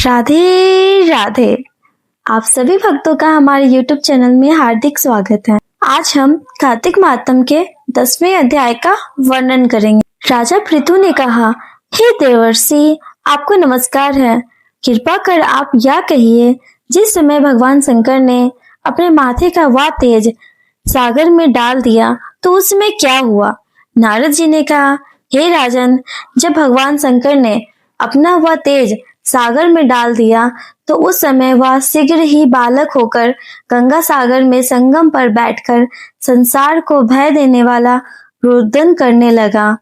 राधे राधे। आप सभी भक्तों का हमारे YouTube चैनल में हार्दिक स्वागत है। आज हम कार्तिक मातम के 10वें अध्याय का वर्णन करेंगे। राजा पृथु ने कहा, हे देवर्षि, आपको नमस्कार है। कृपा कर आप यह कहिए, जिस समय भगवान शंकर ने अपने माथे का वह तेज सागर में डाल दिया तो उस समय क्या हुआ? नारद जी ने कहा, हे राजन, जब भगवान शंकर ने अपना वह तेज सागर में डाल दिया तो उस समय वह शीघ्र ही बालक होकर गंगा सागर में संगम पर बैठकर संसार को भय देने वाला रुदन करने लगा।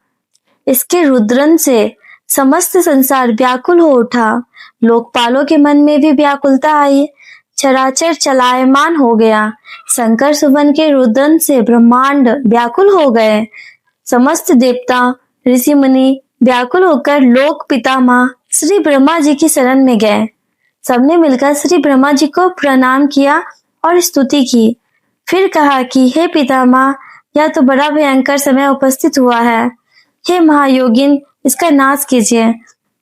इसके रुद्रन से समस्त संसार व्याकुल हो उठा। लोकपालों के मन में भी व्याकुलता आई। चराचर चलायमान हो गया। शंकर सुवन के रुदन से ब्रह्मांड व्याकुल हो गए। समस्त देवता ऋषि मुनि व्याकुल होकर लोक पितामह श्री ब्रह्मा जी की शरण में गए। सबने मिलकर श्री ब्रह्मा जी को प्रणाम किया और स्तुति की। फिर कहा कि हे पितामह, यह तो बड़ा भयंकर समय उपस्थित हुआ है। हे महायोगिन, इसका नाश कीजिए।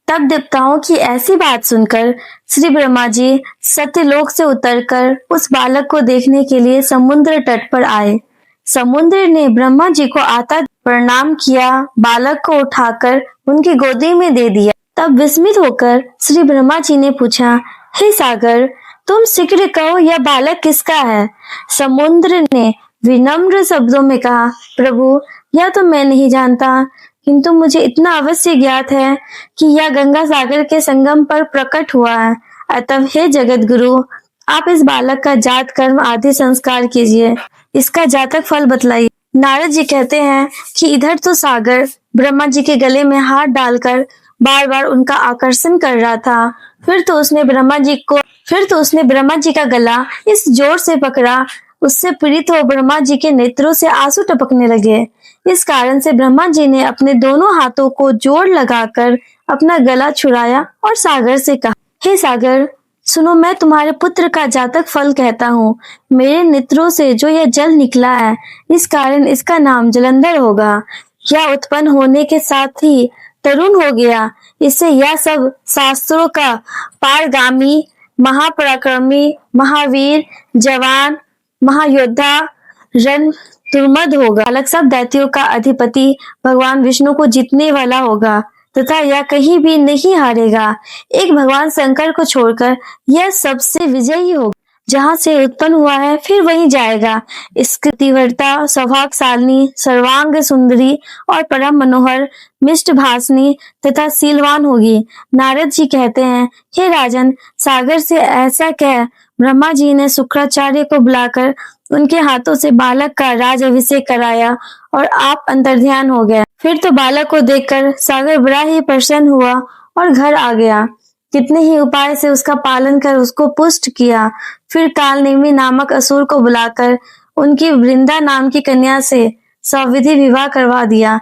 तब देवताओं की ऐसी बात सुनकर श्री ब्रह्मा जी सत्यलोक से उतरकर उस बालक को देखने के लिए समुद्र तट पर आए। समुद्र ने ब्रह्मा जी को आता प्रणाम किया, बालक को उठाकर उनकी गोदी में दे दिया। तब विस्मित होकर श्री ब्रह्मा जी ने पूछा, हे सागर, तुम शीघ्र कहो, यह बालक किसका है? समुद्र ने विनम्र शब्दों में कहा, प्रभु, यह तो मैं नहीं जानता, किंतु मुझे इतना अवश्य ज्ञात है कि यह गंगा सागर के संगम पर प्रकट हुआ है। अतः हे जगत गुरु, आप इस बालक का जात कर्म आदि संस्कार कीजिए, इसका जातक फल बतलाइए। नारद जी कहते हैं कि इधर तो सागर ब्रह्मा जी के गले में हाथ डालकर बार बार उनका आकर्षण कर रहा था। फिर तो उसने ब्रह्मा जी का गला इस जोर से पकड़ा, उससे पीड़ित हो ब्रह्मा जी के नेत्रों से आंसू टपकने लगे। इस कारण से ब्रह्मा जी ने अपने दोनों हाथों को जोड़ लगाकर अपना गला छुड़ाया और सागर से कहा, हे सागर, सुनो, मैं तुम्हारे पुत्र का जातक फल कहता हूँ। मेरे नेत्रों से जो यह जल निकला है, इस कारण इसका नाम जलंधर होगा। यह उत्पन्न होने के साथ ही तरुण हो गया। इससे यह सब शास्त्रों का पारगामी, महापराक्रमी, महावीर, जवान, महायोद्धा, रण दुर्मद होगा। बालक सब दैत्यों का अधिपति भगवान विष्णु को जीतने वाला होगा तथा यह कहीं भी नहीं हारेगा। एक भगवान शंकर को छोड़कर यह सबसे विजयी होगा। जहाँ से उत्पन्न हुआ है फिर वहीं जाएगा। इसकी तीव्रता सौभाग्यशालिनी, सर्वांग सुंदरी और परम मनोहर, मिष्ट भाषणी तथा शीलवान होगी। नारद जी कहते हैं, हे राजन, सागर से ऐसा कह ब्रह्मा जी ने शुक्राचार्य को बुलाकर उनके हाथों से बालक का राज अभिषेक कराया और आप अंतर्ध्यान हो गए। फिर तो बालक को देखकर सागर बड़ा ही प्रसन्न हुआ और घर आ गया। कितने ही उपाय से उसका पालन कर उसको पुष्ट किया। फिर कालनेमी नामक असुर को बुलाकर उनकी वृंदा नाम की कन्या से सविधि विवाह करवा दिया।